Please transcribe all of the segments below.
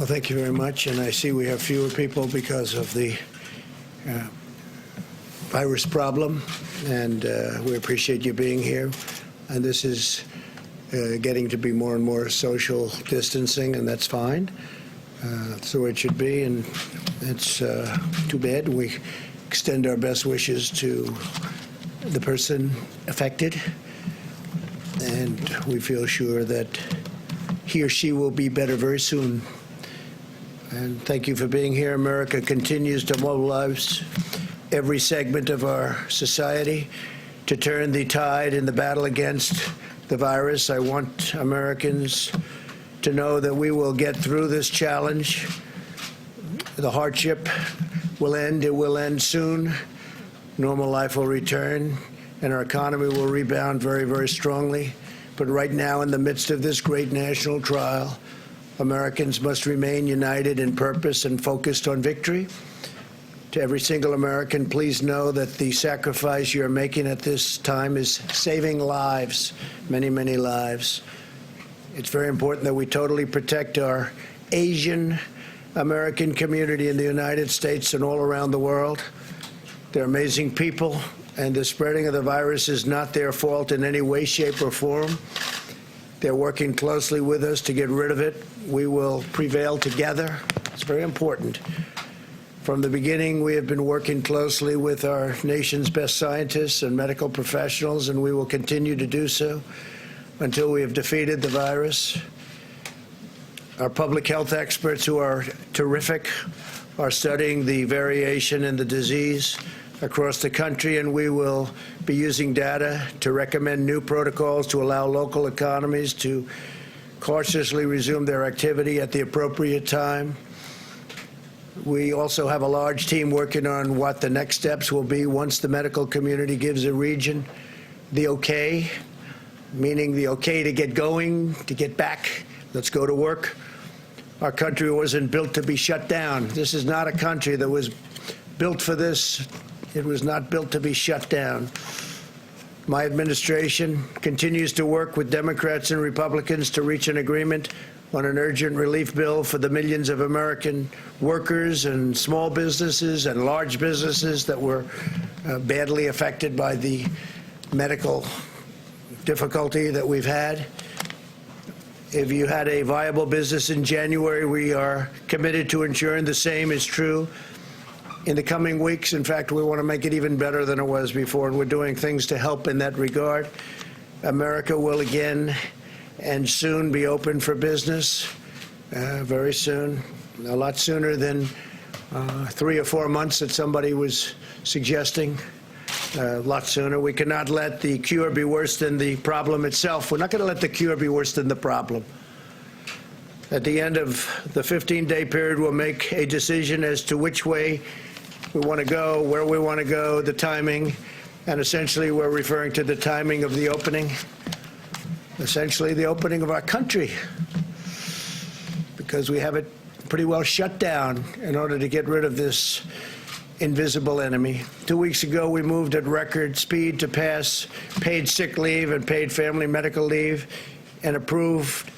Well, thank you very much. And I see we have fewer people because of the virus problem. And we appreciate you being here. And this is getting to be more and more social distancing, and that's fine. That's the way it should be. And it's too bad. We extend our best wishes to the person affected. And we feel sure that he or she will be better very soon. And thank you for being here. America continues to mobilize every segment of our society to turn the tide in the battle against the virus. I want Americans to know that we will get through this challenge. The hardship will end. It will end soon. Normal life will return, and our economy will rebound very, very strongly. But right now, in the midst of this great national trial, Americans must remain united in purpose and focused on victory. To every single American, please know that the sacrifice you're making at this time is saving lives, many, many lives. It's very important that we totally protect our Asian American community in the United States and all around the world. They're amazing people, and the spreading of the virus is not their fault in any way, shape, or form. They're working closely with us to get rid of it. We will prevail together. It's very important. From the beginning, we have been working closely with our nation's best scientists and medical professionals, and we will continue to do so until we have defeated the virus. Our public health experts, who are terrific, are studying the variation in the disease across the country, and we will be using data to recommend new protocols to allow local economies to cautiously resume their activity at the appropriate time. We also have a large team working on what the next steps will be once the medical community gives a region the okay, meaning the okay to get going, to get back. Let's go to work. Our country wasn't built to be shut down. This is not a country that was built for this. It was not built to be shut down. My administration continues to work with Democrats and Republicans to reach an agreement on an urgent relief bill for the millions of American workers and small businesses and large businesses that were badly affected by the medical difficulty that we've had. If you had a viable business in January, we are committed to ensuring the same is true in the coming weeks. In fact, we want to make it even better than it was before, and we're doing things to help in that regard. America will again and soon be open for business, very soon, a lot sooner than 3 or 4 months that somebody was suggesting, a lot sooner. We cannot let the cure be worse than the problem itself. We're not going to let the cure be worse than the problem. At the end of the 15-day period, we'll make a decision as to which way we want to go, where we want to go, the timing, and essentially we're referring to the timing of the opening, essentially the opening of our country, because we have it pretty well shut down in order to get rid of this invisible enemy. 2 weeks ago, we moved at record speed to pass paid sick leave and paid family medical leave and approved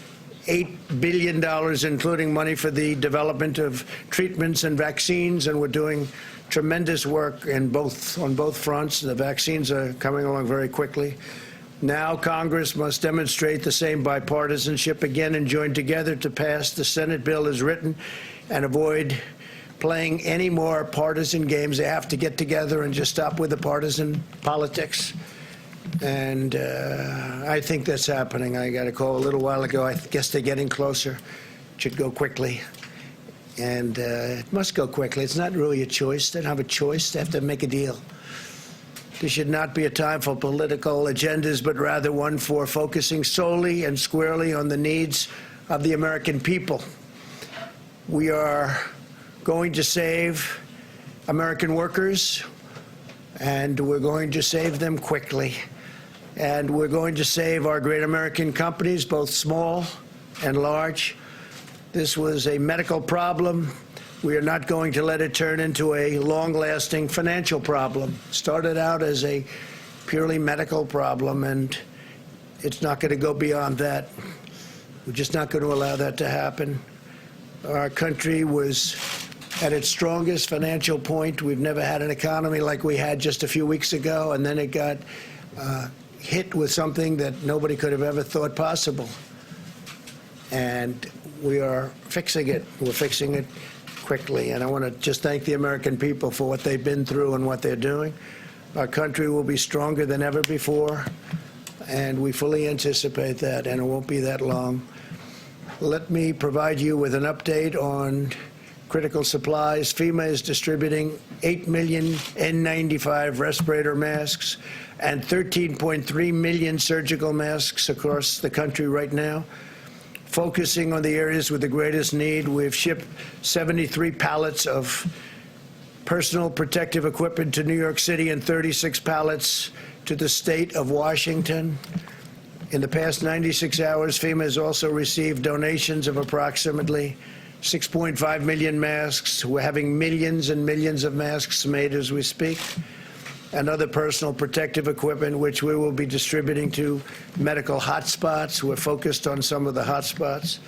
$8 billion, including money for the development of treatments and vaccines, and we're doing tremendous work on both fronts. The vaccines are coming along very quickly. Now Congress must demonstrate the same bipartisanship again and join together to pass the Senate bill as written and avoid playing any more partisan games. They have to get together and just stop with the partisan politics. And I think that's happening. I got a call a little while ago. I guess they're getting closer. It should go quickly. And it must go quickly. It's not really a choice. They don't have a choice. They have to make a deal. This should not be a time for political agendas, but rather one for focusing solely and squarely on the needs of the American people. We are going to save American workers, and we're going to save them quickly. And we're going to save our great American companies, both small and large. This was a medical problem. We are not going to let it turn into a long-lasting financial problem. Started out as a purely medical problem, and it's not going to go beyond that. We're just not going to allow that to happen. Our country was at its strongest financial point. We've never had an economy like we had just a few weeks ago, and then it got hit with something that nobody could have ever thought possible. And we are fixing it. We're fixing it quickly. And I want to just thank the American people for what they've been through and what they're doing. Our country will be stronger than ever before, and we fully anticipate that, and it won't be that long. Let me provide you with an update on critical supplies. FEMA is distributing 8 million N95 respirator masks and 13.3 million surgical masks across the country right now. Focusing on the areas with the greatest need, we've shipped 73 pallets of personal protective equipment to New York City and 36 pallets to the state of Washington. In the past 96 hours, FEMA has also received donations of approximately 6.5 million masks. We're having millions and millions of masks made as we speak, and other personal protective equipment, which we will be distributing to medical hotspots. We're focused on some of the hotspots.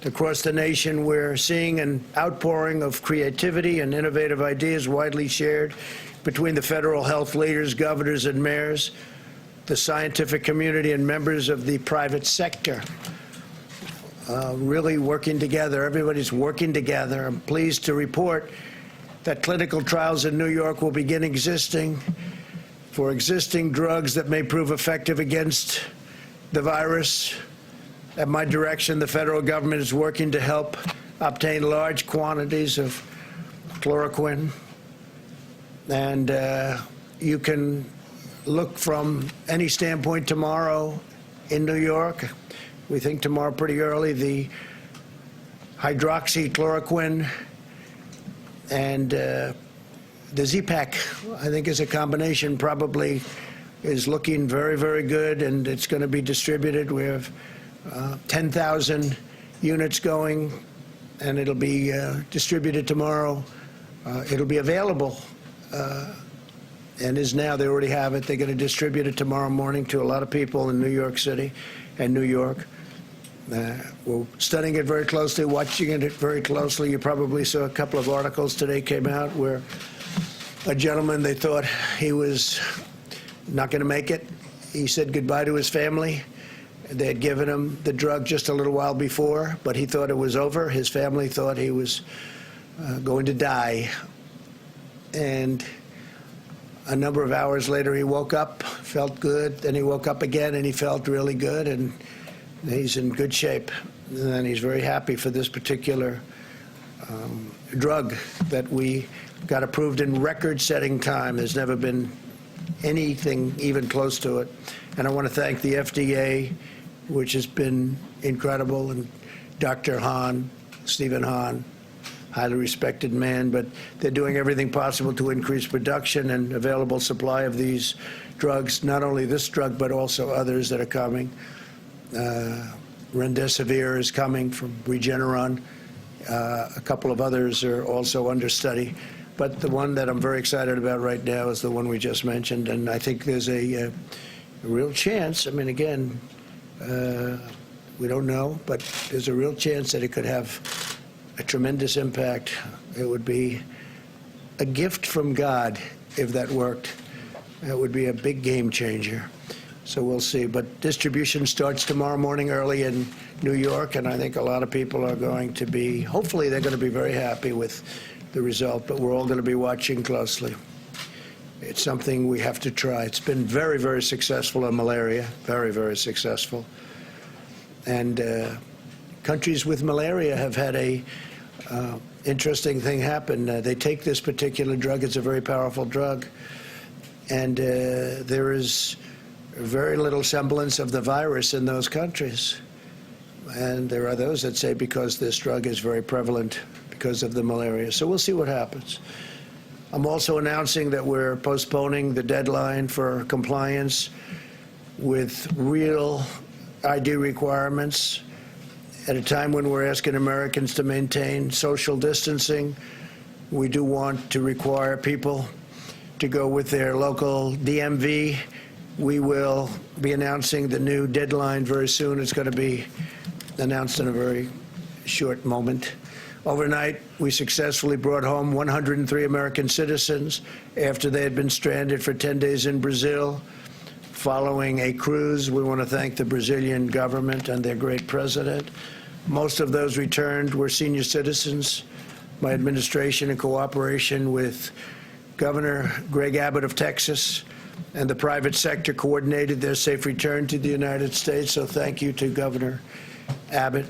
Across the nation, we're seeing an outpouring of creativity and innovative ideas widely shared between the federal health leaders, governors, and mayors, the scientific community, and members of the private sector. Really working together. Everybody's working together. I'm pleased to report that clinical trials in New York will begin existing for existing drugs that may prove effective against the virus. At my direction, the federal government is working to help obtain large quantities of chloroquine. And you can look from any standpoint tomorrow in New York. We think tomorrow pretty early, the hydroxychloroquine and the Z-Pak, I think, is a combination, probably is looking very, very good, and it's going to be distributed. We have 10,000 units going, and it'll be distributed tomorrow. It'll be available, and is now. They already have it. They're going to distribute it tomorrow morning to a lot of people in New York City and New York. We're studying it very closely, watching it very closely. You probably saw a couple of articles today came out where a gentleman, they thought he was not going to make it. He said goodbye to his family. They had given him the drug just a little while before, but he thought it was over. His family thought he was going to die. And a number of hours later, he woke up, felt good. Then he woke up again, and he felt really good, and he's in good shape. And he's very happy for this particular drug that we got approved in record-setting time. There's never been anything even close to it. And I want to thank the FDA, which has been incredible, and Dr. Hahn, Stephen Hahn, highly respected man, but they're doing everything possible to increase production and available supply of these drugs, not only this drug, but also others that are coming. Remdesivir is coming from Regeneron. A couple of others are also under study. But the one that I'm very excited about right now is the one we just mentioned, and I think there's a real chance. I mean, again, we don't know, but there's a real chance that it could have a tremendous impact. It would be a gift from God if that worked. It would be a big game changer. So we'll see. But distribution starts tomorrow morning early in New York, and I think a lot of people are going to be, hopefully they're going to be very happy with the result, but we're all going to be watching closely. It's something we have to try. It's been very, very successful in malaria, very, very successful. And countries with malaria have had a interesting thing happen. They take this particular drug. It's a very powerful drug. And there is very little semblance of the virus in those countries. And there are those that say because this drug is very prevalent because of the malaria. So we'll see what happens. I'm also announcing that we're postponing the deadline for compliance with real ID requirements at a time when we're asking Americans to maintain social distancing. We do want to require people to go with their local DMV. We will be announcing the new deadline very soon. It's going to be announced in a very short moment. Overnight, we successfully brought home 103 American citizens after they had been stranded for 10 days in Brazil. Following a cruise, we want to thank the Brazilian government and their great president. Most of those returned were senior citizens. My administration, in cooperation with Governor Greg Abbott of Texas and the private sector, coordinated their safe return to the United States. So thank you to Governor Abbott.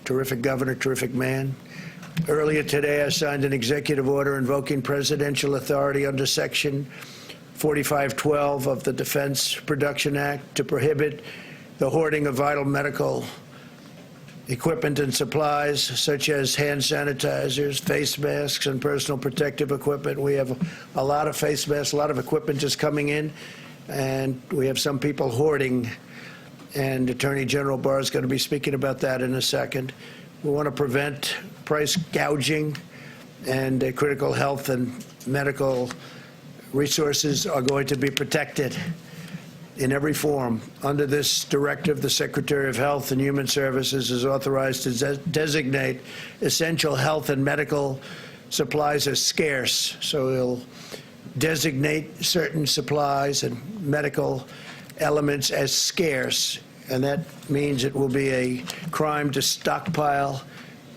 Terrific governor, terrific man. Earlier today, I signed an executive order invoking presidential authority under Section 4512 of the Defense Production Act to prohibit the hoarding of vital medical equipment and supplies such as hand sanitizers, face masks, and personal protective equipment. We have a lot of face masks, a lot of equipment just coming in, and we have some people hoarding. And Attorney General Barr is going to be speaking about that in a second. We want to prevent price gouging, and critical health and medical resources are going to be protected in every form. Under this directive, the Secretary of Health and Human Services is authorized to designate essential health and medical supplies as scarce. So he'll designate certain supplies and medical elements as scarce, and that means it will be a crime to stockpile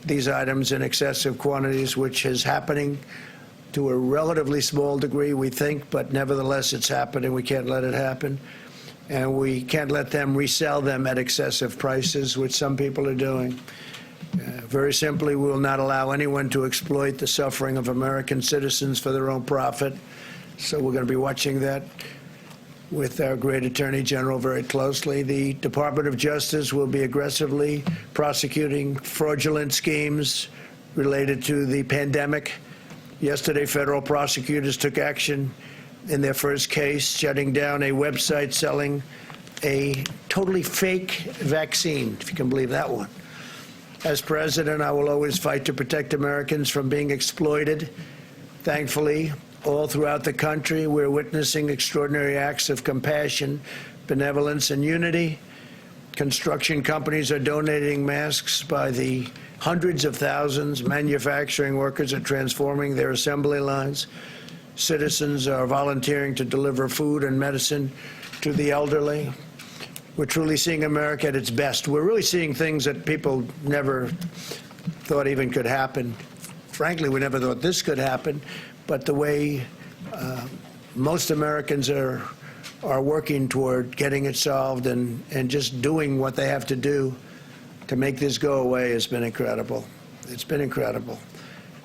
these items in excessive quantities, which is happening to a relatively small degree, we think, but nevertheless it's happening. We can't let it happen. And we can't let them resell them at excessive prices, which some people are doing. Very simply, we will not allow anyone to exploit the suffering of American citizens for their own profit. So we're going to be watching that with our great Attorney General very closely. The Department of Justice will be aggressively prosecuting fraudulent schemes related to the pandemic. Yesterday, federal prosecutors took action in their first case, shutting down a website selling a totally fake vaccine, if you can believe that one. As president, I will always fight to protect Americans from being exploited. Thankfully, all throughout the country, we're witnessing extraordinary acts of compassion, benevolence, and unity. Construction companies are donating masks by the hundreds of thousands. Manufacturing workers are transforming their assembly lines. Citizens are volunteering to deliver food and medicine to the elderly. We're truly seeing America at its best. We're really seeing things that people never thought even could happen. Frankly, we never thought this could happen, but the way most Americans are working toward getting it solved and just doing what they have to do to make this go away has been incredible. It's been incredible.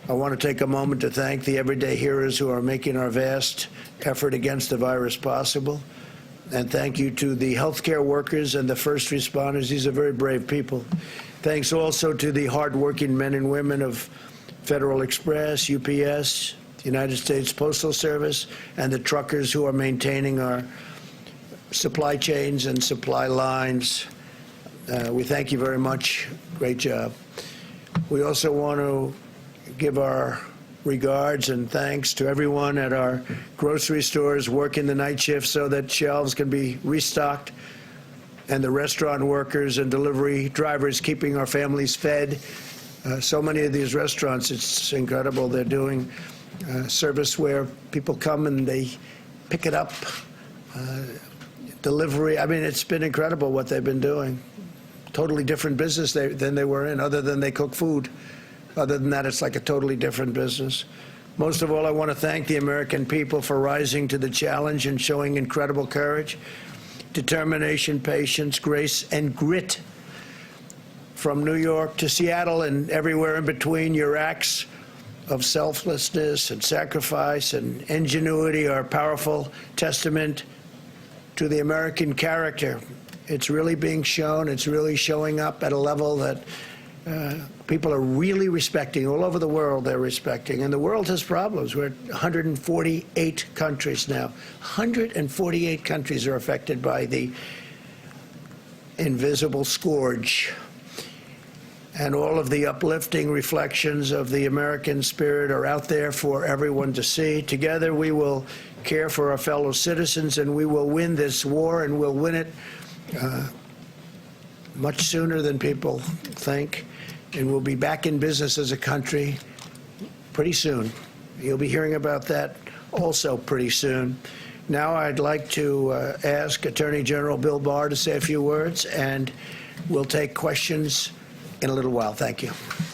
I want to take a moment to thank the everyday heroes who are making our vast effort against the virus possible. And thank you to the healthcare workers and the first responders. These are very brave people. Thanks also to the hardworking men and women of Federal Express, UPS, the United States Postal Service, and the truckers who are maintaining our supply chains and supply lines. We thank you very much. Great job. We also want to give our regards and thanks to everyone at our grocery stores working the night shift so that shelves can be restocked, and the restaurant workers and delivery drivers keeping our families fed. So many of these restaurants, it's incredible. They're doing service where people come and they pick it up, delivery. I mean, it's been incredible what they've been doing. Totally different business than they were in, other than they cook food. Other than that, it's like a totally different business. Most of all, I want to thank the American people for rising to the challenge and showing incredible courage, determination, patience, grace, and grit. From New York to Seattle and everywhere in between, your acts of selflessness and sacrifice and ingenuity are a powerful testament to the American character. It's really being shown. It's really showing up at a level that people are really respecting. All over the world, they're respecting. And the world has problems. We're at 148 countries now. 148 countries are affected by the invisible scourge. And all of the uplifting reflections of the American spirit are out there for everyone to see. Together, we will care for our fellow citizens, and we will win this war, and we'll win it much sooner than people think. and we'll be back in business as a country pretty soon. You'll be hearing about that also pretty soon. Now I'd like to ask Attorney General Bill Barr to say a few words, and we'll take questions in a little while. Thank you.